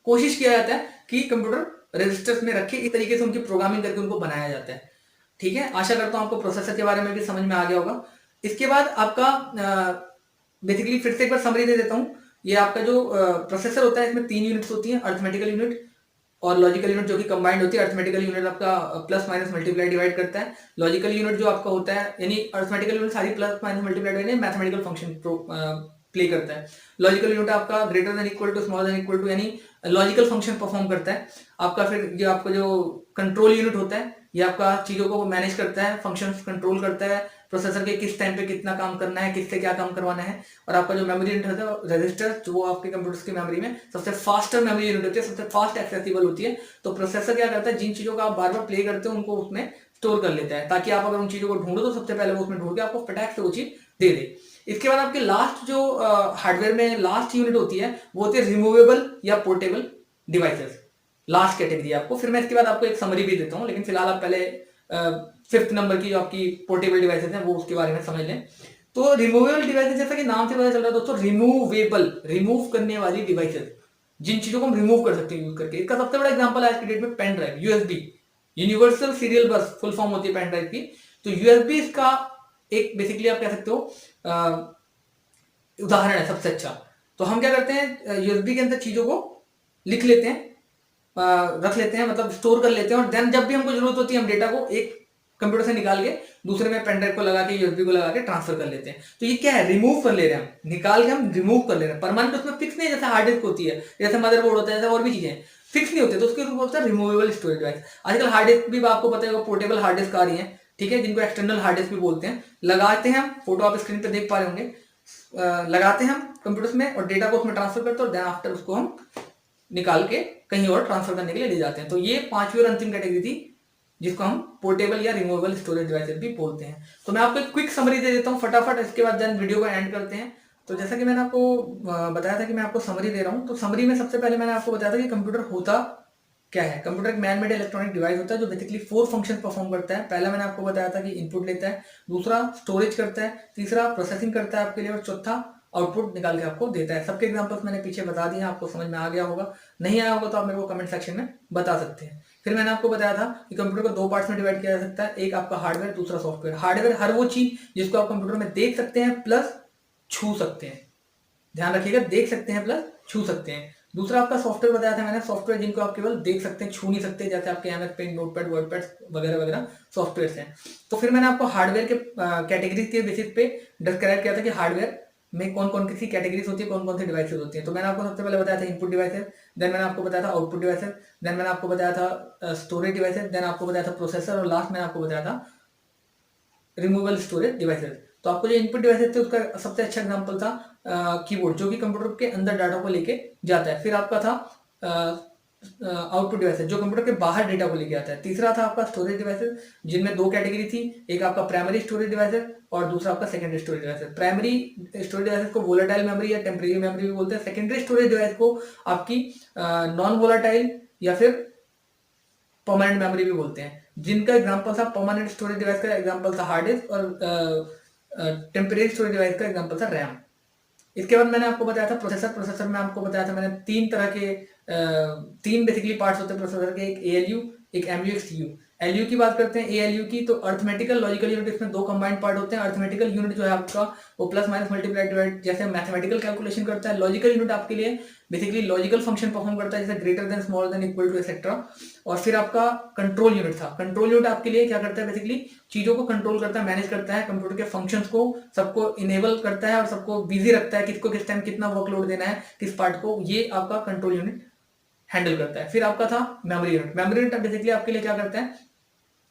कोशिश किया जाता है कि कंप्यूटर रजिस्टर्स में रखे, इस तरीके से उनकी प्रोग्रामिंग करके उनको बनाया जाता है। ठीक है, आशा करता हूं आपको प्रोसेसर के बारे में भी समझ में आ गया होगा। इसके बाद आपका बेसिकली फिर से एक बार समरी दे देता हूं। ये आपका जो प्रोसेसर होता है इसमें 3 यूनिट्स होती हैं, अर्थमेटिकल यूनिट और लॉजिकल यूनिट, जो कि कंबाइंड होती है। अर्थमेटिकल यूनिट आपका प्लस माइनस मल्टीप्लाई डिवाइड करता है। लॉजिकल यूनिट जो आपका होता है, यानी अर्थमेटिकल यूनिट सारी प्लस माइनस मल्टीप्लाई यानी मैथमेटिकल फंक्शन प्ले करता है। लॉजिकल यूनिट आपका greater than equal to, smaller than equal to, यानी लॉजिकल फंक्शन परफॉर्म करता है। आपका फिर जो आपका जो कंट्रोल यूनिट होता है, ये आपका चीजों को मैनेज करता है, फंक्शंस कंट्रोल करता है, प्रोसेसर के किस टाइम पे कितना काम करना है, किससे क्या काम करवाना है। और आपका जो मेमोरी यूनिट होता है, रजिस्टर, जो आपके कंप्यूटर्स की मेमोरी में सबसे फास्टर मेमोरी यूनिट होती है, सबसे फास्ट एक्सेसिबल होती है। तो प्रोसेसर क्या करता है, जिन चीजों का आप बार बार प्ले करते हो उनको उसमें स्टोर कर लेता है, ताकि आप अगर उन चीजों को ढूंढो तो सबसे पहले वो उसमें ढूंढ के आपको फटाक से वो चीज दे दे। इसके बाद आपके लास्ट जो हार्डवेयर में लास्ट यूनिट होती है वो होती है रिमूवेबल या पोर्टेबल डिवाइसेस। लास्ट कैटेगरी आपको, फिर मैं इसके बाद आपको एक समरी भी देता हूं, लेकिन फिलहाल आप पहले 5th नंबर की जो आपकी पोर्टेबल डिवाइसेस हैं वो उसके बारे में समझ लें। तो रिमूवेबल डिवाइसेस, जैसा कि नाम से पता चल रहा है दोस्तों, रिमूवेबल, रिमूव करने वाली डिवाइसेस, जिन चीजों को हम रिमूव कर सकते हैं यूज करके। इसका सबसे बड़ा एग्जांपल है आज की डेट में pen drive, USB, universal serial bus full form होती है पेन ड्राइव की। तो यूएसबी इसका एक बेसिकली आप कह सकते हो उदाहरण है सबसे अच्छा। तो हम क्या करते हैं, यूएसबी के अंदर चीजों को लिख लेते हैं, रख लेते हैं, मतलब स्टोर कर लेते हैं, और देन जब भी हमको जरूरत होती है हम डेटा को एक कंप्यूटर से निकाल के दूसरे में पेन ड्राइव को लगा के यूएसबी को लगा के ट्रांसफर कर लेते हैं। तो ये क्या है, रिमूव कर ले रहे हैं हम, निकाल के हम रिमूव कर ले रहे हैं। परमानेंट उसमें फिक्स नहीं है, जैसे हार्ड डिस्क होती है, जैसे मदरबोर्ड होता है, जैसे और भी चीजें फिक्स नहीं होती, तो उसके ऊपर होता है रिमूवेबल स्टोरेज डिवाइस। आजकल हार्ड डिस्क भी आपको पता है पोर्टेबल हार्ड डिस्क आ रही है, ठीक है, जिनको एक्सटर्नल हार्ड डिस्क भी बोलते हैं। लगाते हैं हम, फोटो आप स्क्रीन पे देख पा रहे होंगे, लगाते हैं हम कंप्यूटर में और डेटा को उसमें ट्रांसफर करते हैं और देन आफ्टर उसको हम निकाल के कहीं और ट्रांसफर करने के लिए ले जाते हैं। तो ये पांचवी और अंतिम कैटेगरी थी जिसको हम पोर्टेबल या रिमूवेबल स्टोरेज डिवाइसेस भी बोलते हैं। तो मैं आपको एक क्विक समरी दे देता हूँ फटाफट, इसके बाद देन वीडियो को एंड करते हैं। तो जैसा कि मैंने आपको बताया था कि मैं आपको समरी दे रहा हूँ, तो समरी में सबसे पहले मैंने आपको बताया था कि कंप्यूटर होता क्या है। कंप्यूटर एक मैन मेड इलेक्ट्रॉनिक डिवाइस होता है जो बेसिकली 4 फंक्शन परफॉर्म करता है। पहला मैंने आपको बताया था कि इनपुट लेता है, दूसरा स्टोरेज करता है, तीसरा प्रोसेसिंग करता है आपके लिए, और चौथा आउटपुट निकाल के आपको देता है। सबके एग्जांपल्स मैंने पीछे बता दिए हैं, आपको समझ में आ गया होगा। नहीं आया होगा तो आप मेरे को कमेंट सेक्शन में बता सकते हैं। फिर मैंने आपको बताया था कि कंप्यूटर को 2 पार्ट्स में डिवाइड किया जा सकता है, एक आपका हार्डवेयर, दूसरा सॉफ्टवेयर। हार्डवेयर हर वो चीज जिसको आप कंप्यूटर में देख सकते हैं प्लस छू सकते हैं, ध्यान रखिएगा, देख सकते हैं प्लस छू सकते हैं। दूसरा आपका सॉफ्टवेयर बताया था मैंने, सॉफ्टवेयर जिनको आप केवल देख सकते हैं, छू नहीं सकते, जैसे आपके एमएस पेंट, नोटपैड, वर्डपैड वगैरह वगैरह सॉफ्टवेयर हैं। तो फिर मैंने आपको हार्डवेयर के कैटेगरी के बेसिस पे डिस्क्राइब किया था कि हार्डवेयर में कौन कौन सी कैटेगरीज होती है, कौन कौन सी डिवाइसेज होती हैं। तो मैंने आपको सबसे पहले बताया था इनपुट डिवाइसेज, देन मैंने आपको बताया था आउटपुट डिवाइसेज, देन मैंने आपको बताया था स्टोरेज डिवाइसेज, देन आपको बताया था प्रोसेसर, और लास्ट मैंने आपको बताया था रिमूवेबल स्टोरेज डिवाइसेज। तो आपको जो इनपुट डिवाइसेज थे उसका सबसे अच्छा एग्जांपल था कीबोर्ड, जो कि कंप्यूटर के अंदर डाटा को लेके जाता है। फिर आपका था आउटपुट डिवाइसेज जो कंप्यूटर के बाहर डेटा को लेके आता है। तीसरा था आपका स्टोरेज डिवाइसेज, जिनमें 2 कैटेगरी थी, एक आपका प्राइमरी स्टोरेज डिवाइसेज और दूसरा आपका secondary storage devices. Primary storage devices को वोलेटाइल मेमोरी या टेम्परेरी मेमोरी भी बोलते हैं। सेकेंडरी स्टोरेज डिवाइस को आपकी नॉन वोलेटाइल या फिर परमानेंट मेमोरी भी बोलते हैं। जिनका एग्जांपल था परमानेंट स्टोरेज डिवाइस का एग्जांपल था हार्ड डिस्क, और टेम्परेरी स्टोरेज डिवाइस का एग्जांपल था रैम। इसके बाद मैंने आपको बताया था प्रोसेसर। प्रोसेसर में आपको बताया था मैंने 3 तरह के 3 बेसिकली पार्ट्स होते हैं प्रोसेसर के, एक एएलयू, एक एमयू, एक सीयू। एलयू की बात करते हैं, एएलयू की, तो अर्थमेटिकल लॉजिकल यूनिट, इसमें 2 कंबाइंड पार्ट होते हैं। अर्थमेटिकल यूनिट जो है आपका वो प्लस माइनस मल्टीप्लाई डिवाइड जैसे मैथमेटिकल कैलकुलेशन करता है। लॉजिकल यूनिट आपके लिए बेसिकली लॉजिकल फंक्शन परफॉर्म करता है, जैसे greater than, smaller than, equal to, etcetera. और फिर आपका कंट्रोल यूनिट था। कंट्रोल यूनिट आपके लिए क्या करता है, बेसिकली चीजों को कंट्रोल करता है, मैनेज करता है, कंप्यूटर के फंक्शंस को सबको इनेबल करता है और सबको बिजी रखता है, किसको किस टाइम कितना वर्कलोड देना है किस पार्ट को, ये आपका कंट्रोल यूनिट हैंडल करता है। फिर आपका था memory unit. Memory unit basically आपके लिए क्या करता है,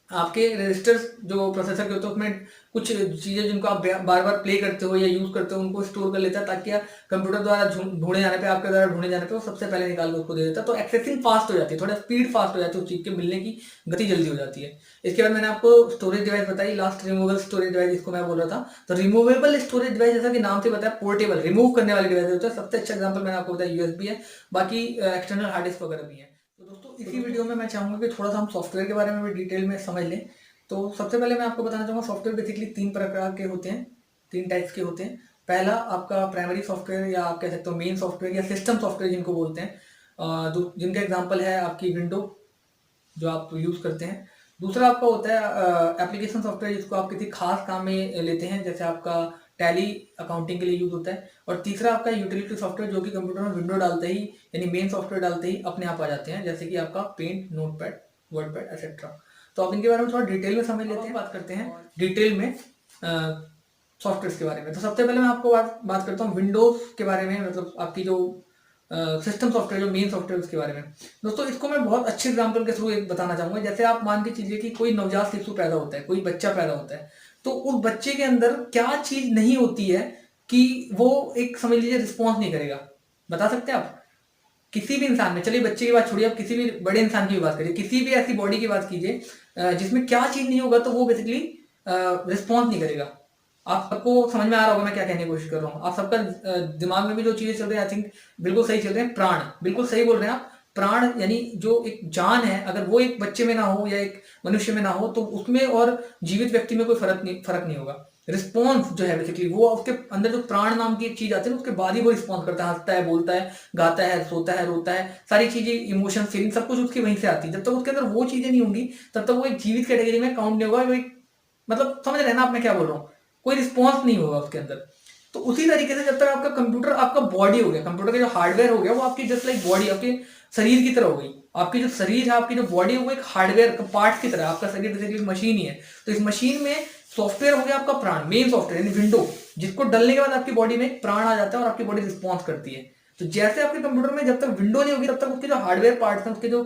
आपके रजिस्टर्स जो प्रोसेसर के होते हैं उसमें कुछ चीजें जिनको आप बार बार प्ले करते हो या यूज करते हो उनको स्टोर कर लेता है, ताकि कंप्यूटर द्वारा ढूंढे जाने पे, आपके द्वारा ढूंढे जाने पे वो सबसे पहले निकाल के उसको दे देता है। तो एक्सेसिंग फास्ट हो जाती है, थोड़ा स्पीड फास्ट हो जाती है, उस चीज के मिलने की गति जल्दी हो जाती है। इसके बाद मैंने आपको स्टोरेज डिवाइस बताई, लास्ट रिमूवेबल स्टोरेज डिवाइस जिसको मैं बोल रहा था। तो रिमूवेबल स्टोरेज डिवाइस जैसा कि नाम से बताया पोर्टेबल, रिमूव करने वाली डिवाइस होता है। सबसे अच्छा एग्जाम्पल मैंने आपको बताया यूएसबी है, बाकी एक्सटर्नल हार्ड डिस्क वगैरह भी है। तो दोस्तों इसी वीडियो में मैं चाहूंगा कि थोड़ा सा हम सॉफ्टवेयर के बारे में भी डिटेल में समझ लें। तो सबसे पहले मैं आपको बताना चाहूँगा सॉफ्टवेयर बेसिकली 3 प्रकार के होते हैं, 3 टाइप्स के होते हैं। पहला आपका प्राइमरी सॉफ्टवेयर या आप कह सकते हो मेन सॉफ्टवेयर या सिस्टम सॉफ्टवेयर जिनको बोलते हैं, जिनका एग्जांपल है आपकी विंडो जो आप यूज़ करते हैं। दूसरा आपका होता है एप्लीकेशन सॉफ्टवेयर जिसको आप किसी खास काम में लेते हैं, जैसे आपका टैली अकाउंटिंग के लिए यूज होता है। और तीसरा आपका यूटिलिटी सॉफ्टवेयर जो कि कंप्यूटर में विंडो डालते ही यानी मेन सॉफ्टवेयर डालते ही अपने आप आ जाते हैं, जैसे कि आपका पेंट, नोटपैड, वर्डपैड एक्सेट्रा। तो आप इनके बारे में थोड़ा डिटेल में समझ लेते हैं, बात करते हैं डिटेल में सॉफ्टवेयर के बारे में। तो सबसे पहले मैं आपको बात करता हूँ विंडोज के बारे में, मतलब आपकी जो सिस्टम सॉफ्टवेयर जो मेन सॉफ्टवेयर उसके बारे में। दोस्तों इसको मैं बहुत अच्छे एग्जांपल के थ्रू एक बताना चाहूंगा। जैसे आप मान के चलिए कि कोई नवजात शिशु पैदा होता है, कोई बच्चा पैदा होता है, तो उस बच्चे के अंदर क्या चीज नहीं होती है कि वो एक समझ लीजिए रिस्पॉन्स नहीं करेगा। बता सकते हैं आप किसी भी इंसान में, चलिए बच्चे की बात छोड़िए, आप किसी भी बड़े इंसान की भी बात करिए, किसी भी ऐसी बॉडी की बात कीजिए जिसमें क्या चीज नहीं होगा तो वो बेसिकली रिस्पॉन्स नहीं करेगा। आप सबको समझ में आ रहा होगा मैं क्या कहने की कोशिश कर रहा हूँ। आप सबका दिमाग में भी जो चीजें चल रही है आई थिंक बिल्कुल सही चल रहे हैं। प्राण, बिल्कुल सही बोल रहे हैं आप। प्राण यानी जो एक जान है, अगर वो एक बच्चे में ना हो या एक मनुष्य में ना हो तो उसमें और जीवित व्यक्ति में कोई फर्क नहीं होगा। रिस्पॉन्स जो है बेसिकली वो उसके अंदर जो प्राण नाम की एक चीज आती है उसके बाद ही वो रिस्पॉन्स करता है, हंसता है, बोलता है, गाता है, सोता है, रोता है, सारी चीजें, इमोशन, फीलिंग, सब कुछ उसकी वहीं से आती है। जब तक उसके अंदर वो चीजें नहीं होंगी तब तक वो एक जीवित कैटेगरी में काउंट नहीं होगा। वो एक मतलब समझ रहे हैं ना आप मैं क्या बोल रहा हूँ, कोई रिस्पॉन्स नहीं होगा उसके अंदर। तो उसी तरीके से जब तक आपका कंप्यूटर आपका बॉडी हो गया, कंप्यूटर का जो हार्डवेयर हो गया वो आपकी जस्ट लाइक बॉडी, आपके शरीर की तरह हो गई। आपकी जो शरीर है, आपकी जो बॉडी है, वो एक हार्डवेयर पार्ट की तरह, आपका शरीर बेसिकली एक मशीन ही है। तो इस मशीन में सॉफ्टवेयर हो गया आपका प्राण, मेन सॉफ्टवेयर यानी विंडो, जिसको डलने के बाद आपकी बॉडी में एक प्राण आ जाता है और आपकी बॉडी रिस्पॉन्स करती है। तो जैसे आपके कंप्यूटर में जब तक विंडो नहीं होगी तब तक उसके जो हार्डवेयर पार्ट्स हैं, उसके जो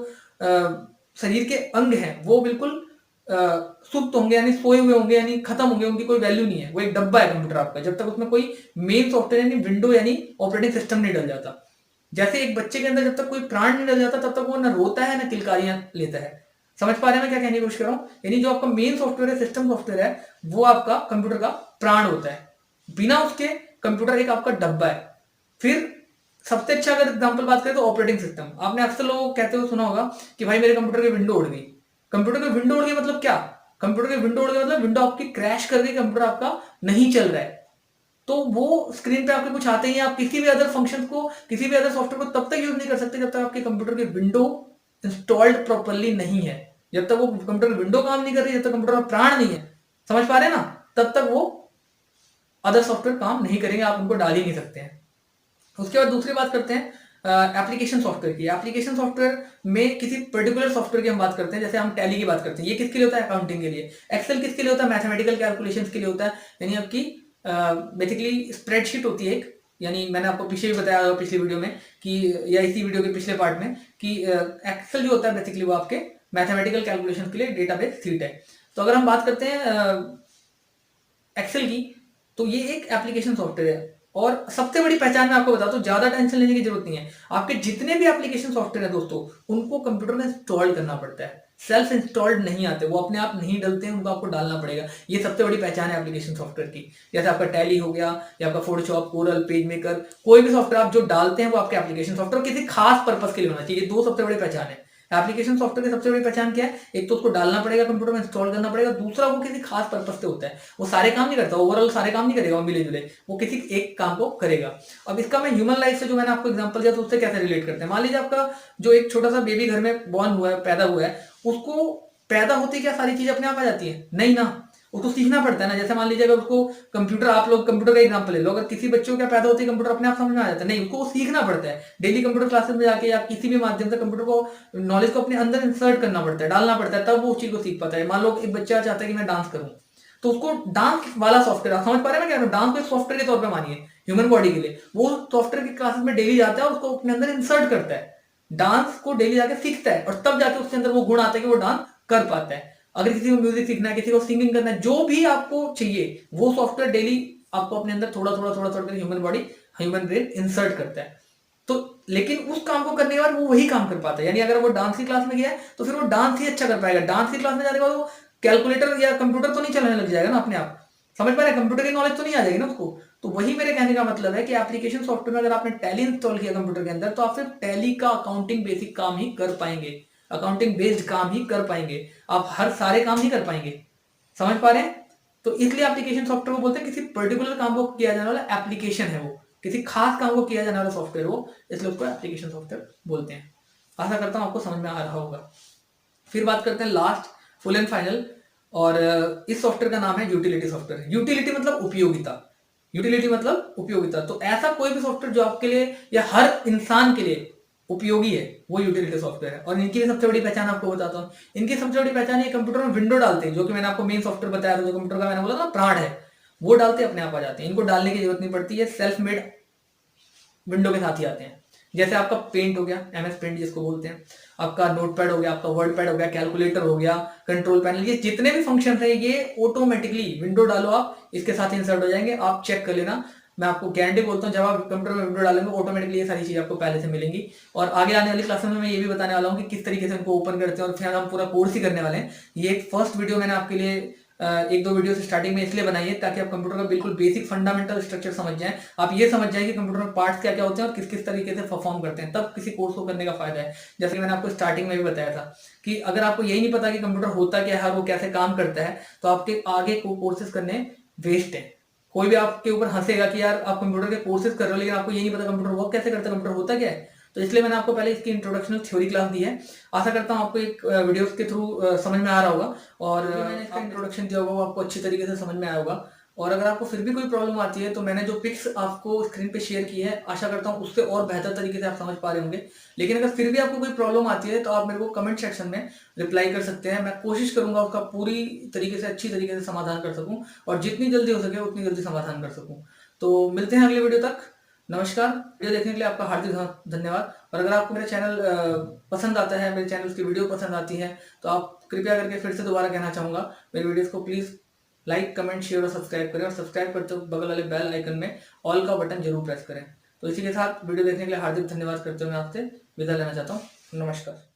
शरीर के अंग हैं, वो बिल्कुल सुप्त होंगे, यानी सोए हुए होंगे, यानी खत्म होंगे, उनकी कोई वैल्यू नहीं है। वो एक डब्बा है कंप्यूटर आपका, जब तक उसमें कोई मेन सॉफ्टवेयर यानी विंडो यानी ऑपरेटिंग सिस्टम नहीं डल जाता। जैसे एक बच्चे के अंदर जब तक कोई प्राण नहीं डल जाता तब तक वो ना रोता है ना किलकारियां लेता है। समझ पा रहे हैं मैं क्या कहने की कोशिश कर रहा हूँ? यानी जो आपका मेन सॉफ्टवेयर है, सिस्टम सॉफ्टवेयर है, वो आपका कंप्यूटर का प्राण होता है। बिना उसके कंप्यूटर एक आपका डब्बा है। फिर सबसे अच्छा अगर एग्जांपल बात करें तो ऑपरेटिंग सिस्टम। आपने अक्सर लोग कहते हुए सुना होगा कि भाई मेरे कंप्यूटर की विंडो उड़ गई। कंप्यूटर की विंडो उड़ गई मतलब क्या? कंप्यूटर की विंडो उड़ गई मतलब विंडो आपकी क्रैश कर गई, कंप्यूटर आपका नहीं चल रहा है। तो वो स्क्रीन पे आपके कुछ आते ही, आप किसी भी अदर फंक्शन को, किसी भी अदर सॉफ्टवेयर को तब तक यूज नहीं कर सकते जब तक आपके कंप्यूटर की विंडो इंस्टॉल्ड प्रॉपरली नहीं है। जब तक वो कंप्यूटर की विंडो काम नहीं कर रही, जब तक कंप्यूटर में प्राण नहीं है, समझ पा रहे हैं ना, तब तक वो अदर सॉफ्टवेयर काम नहीं करेंगे, आप उनको डाल ही नहीं सकते हैं। उसके बाद दूसरी बात करते हैं एप्लीकेशन सॉफ्टवेयर की। एप्लीकेशन सॉफ्टवेयर में किसी पर्टिकुलर सॉफ्टवेयर की हम बात करते हैं। जैसे हम टैली की बात करते हैं, ये किसके लिए होता है? अकाउंटिंग के लिए। एक्सेल किसके लिए होता है? मैथमेटिकल कैलकुलेशंस के लिए होता है। यानी आपकी बेसिकली स्प्रेडशीट होती है एक, यानी मैंने आपको पीछे भी बताया पिछली वीडियो में कि, या इसी वीडियो के पिछले पार्ट में, कि एक्सेल जो होता है बेसिकली वो आपके मैथमेटिकल कैलकुलेशन के लिए डेटाबेस सीट है। तो अगर हम बात करते हैं एक्सेल की, तो ये एक एप्लीकेशन सॉफ्टवेयर है। और सबसे बड़ी पहचान मैं आपको बताता हूँ, ज्यादा टेंशन लेने की जरूरत नहीं है। आपके जितने भी एप्लीकेशन सॉफ्टवेयर है दोस्तों, उनको कंप्यूटर में इंस्टॉल करना पड़ता है। सेल्फ इंस्टॉल्ड नहीं आते, वो अपने आप नहीं डलते हैं, उनको आपको डालना पड़ेगा। ये सबसे बड़ी पहचान है एप्लीकेशन सॉफ्टवेयर की। जैसे आपका टैली हो गया, या आपका फोटोशॉप, कोरल, पेज मेकर, कोई भी सॉफ्टवेयर आप जो डालते हैं वो आपके एप्लीकेशन सॉफ्टवेयर किसी खास पर्पज के लिए होना चाहिए। दो सबसे बड़ी पहचान है एप्लीकेशन सॉफ्टवेयर की। सबसे बड़ी पहचान क्या है? एक तो उसको डालना पड़ेगा कंप्यूटर में, इंस्टॉल करना पड़ेगा। दूसरा वो किसी खास पर्पज से होता है, वो सारे काम नहीं करता, ओवरऑल सारे काम नहीं करेगा वो मिले जुले, वो किसी एक काम को करेगा। अब इसका मैं ह्यूमन लाइफ से जो मैंने आपको एग्जांपल दिया तो उससे कैसे रिलेट करते हैं। मान लीजिए आपका जो एक छोटा सा बेबी घर में बॉर्न हुआ है, पैदा हुआ है, उसको पैदा होते क्या सारी चीज अपने आप आ जाती है? नहीं ना, उसको सीखना पड़ता है ना। जैसे मान लीजिए अगर उसको कंप्यूटर, आप लोग कंप्यूटर का एग्जांपल ले लो, अगर किसी बच्चे को क्या पैदा होती है कंप्यूटर अपने आप समझ में आ जाता है? नहीं, उसको सीखना पड़ता है। डेली कंप्यूटर क्लासेस में जाके या किसी भी माध्यम से कंप्यूटर को, नॉलेज को अपने अंदर इंसर्ट करना पड़ता है, डालना पड़ता है, तब वो उस चीज को सीख पाता है। मान लो एक बच्चा चाहता है कि मैं डांस करूं, तो उसको डांस वाला सॉफ्टवेयर, आप समझ पा रहे हैं मैं क्या? डांस को एक सॉफ्टवेयर के तौर पर मानिए ह्यूमन बॉडी के लिए, वो सॉफ्टवेयर की क्लासेस में डेली जाता है और उसको अपने अंदर इंसर्ट करता है, डांस को डेली जाके सीखता है, और तब जाके उसके अंदर वो गुण आता है कि वो डांस कर पाता है। अगर किसी को म्यूजिक सीखना है, किसी को सिंगिंग करना है, जो भी आपको चाहिए, वो सॉफ्टवेयर डेली आपको अपने अंदर थोड़ा थोड़ा थोड़ा थोड़ा human body, human brain insert करता है। तो लेकिन उस काम को करने के बाद वो वही काम कर पाता है। यानी अगर वो डांस की क्लास में गया है तो फिर वो डांस ही अच्छा कर पाएगा। डांस की क्लास में जाने के बाद वो कैलकुलेटर या कंप्यूटर तो नहीं चलाने लग जाएगा ना अपने आप, समझ पा रहे हैं? कंप्यूटर की नॉलेज तो नहीं आ जाएगी ना उसको। तो वही मेरे कहने का मतलब है कि एप्लीकेशन सॉफ्टवेयर में अगर आपने टैली इंस्टॉल किया कंप्यूटर के अंदर, तो आप सिर्फ टैली का अकाउंटिंग बेसिक काम ही कर पाएंगे, अकाउंटिंग बेस्ड काम ही कर पाएंगे, आप हर सारे काम नहीं कर पाएंगे। समझ पा रहे हैं? तो इसलिए एप्लीकेशन सॉफ्टवेयर को बोलते हैं किसी पर्टिकुलर काम को किया जाने वाला एप्लीकेशन है, वो किसी खास काम को किया जाने वाला सॉफ्टवेयर हो, इसलिए उसको एप्लीकेशन सॉफ्टवेयर बोलते हैं। आशा करता हूं आपको समझ में आ रहा होगा। फिर बात करते हैं लास्ट, फुल एंड फाइनल, और इस सॉफ्टवेयर का नाम है यूटिलिटी सॉफ्टवेयर। यूटिलिटी मतलब उपयोगिता, यूटिलिटी मतलब उपयोगिता। तो ऐसा कोई भी सॉफ्टवेयर जो आपके लिए या हर इंसान के लिए उपयोगी है, वो यूटिलिटी सॉफ्टवेयर है। और इनकी सबसे बड़ी पहचान आपको बताता हूँ। इनकी सबसे बड़ी पहचान ये कंप्यूटर में विंडो डालते हैं, जो कि मैंने आपको मेन सॉफ्टवेयर बताया था, जो कंप्यूटर का मैंने बोला ना प्राण है, वो डालते अपने आप आ जाते हैं। इनको डालने की जरूरत नहीं पड़ती है, सेल्फ मेड विंडो के साथ ही आते हैं। जैसे आपका पेंट हो गया, एमएस पेंट जिसको बोलते हैं, आपका नोटपैड हो गया, आपका वर्ड पैड हो गया, कैलकुलेटर हो गया, कंट्रोल पैनल, ये जितने भी फंक्शन है ये ऑटोमेटिकली विंडो डालो आप, इसके साथ इंसर्ट हो जाएंगे। आप चेक कर लेना, मैं आपको गारंटी बोलता हूँ, जब आप कंप्यूटर में विंडो डालेंगे ऑटोमेटिकली ये सारी चीजें आपको पहले से मिलेंगी। और आगे आने वाली क्लास में मैं ये भी बताने वाला हूँ कि किस तरीके से इनको ओपन करते हैं, और फिर हम पूरा कोर्स ही करने वाले हैं। ये एक फर्स्ट वीडियो मैंने आपके लिए एक दो वीडियो से स्टार्टिंग में इसलिए बनाई है ताकि आप कंप्यूटर का बिल्कुल बेसिक फंडामेंटल स्ट्रक्चर समझ जाएं, आप ये समझ जाएं कि कंप्यूटर में पार्ट्स क्या क्या होते हैं और किस किस तरीके से परफॉर्म करते हैं, तब किसी कोर्स को करने का फायदा है। जैसे कि मैंने आपको स्टार्टिंग में भी बताया था कि अगर आपको यही नहीं पता कि कंप्यूटर होता क्या है, वो कैसे काम करता है, तो आपके आगे कोर्सेज करने वेस्ट है। कोई भी आपके ऊपर हंसेगा कि यार आप कंप्यूटर के कोर्सेज कर रहे हो लेकिन आपको ये नहीं पता कंप्यूटर वर्क कैसे करता है, कंप्यूटर होता क्या है। तो इसलिए मैंने आपको पहले इसकी इंट्रोडक्शनल थ्योरी क्लास दी है। आशा करता हूँ आपको एक वीडियोस के थ्रू समझ में आ रहा होगा, और मैंने इसका इंट्रोडक्शन दिया होगा वो आपको अच्छी तरीके से समझ में आया होगा। और अगर आपको फिर भी कोई प्रॉब्लम आती है तो मैंने जो पिक्स आपको स्क्रीन पे शेयर की है, आशा करता हूँ उससे और बेहतर तरीके से आप समझ पा रहे होंगे। लेकिन अगर फिर भी आपको कोई प्रॉब्लम आती है तो आप मेरे को कमेंट सेक्शन में रिप्लाई कर सकते हैं। मैं कोशिश करूँगा उसका पूरी तरीके से, अच्छी तरीके से समाधान कर सकूँ और जितनी जल्दी हो सके उतनी जल्दी समाधान कर सकूँ। तो मिलते हैं अगले वीडियो तक। नमस्कार। वीडियो देखने के लिए आपका हार्दिक धन्यवाद। और अगर आपको मेरा चैनल पसंद आता है, मेरे चैनल की वीडियो पसंद आती है, तो आप कृपया करके फिर से दोबारा कहना चाहूँगा, मेरी वीडियोस को प्लीज़ लाइक, कमेंट, शेयर और सब्सक्राइब करें और सब्सक्राइब करते वक्त बगल वाले बेल आइकन में ऑल का बटन जरूर प्रेस करें। तो इसी के साथ वीडियो देखने के लिए हार्दिक धन्यवाद करते हुए मैं आपसे विदा लेना चाहता हूँ। नमस्कार।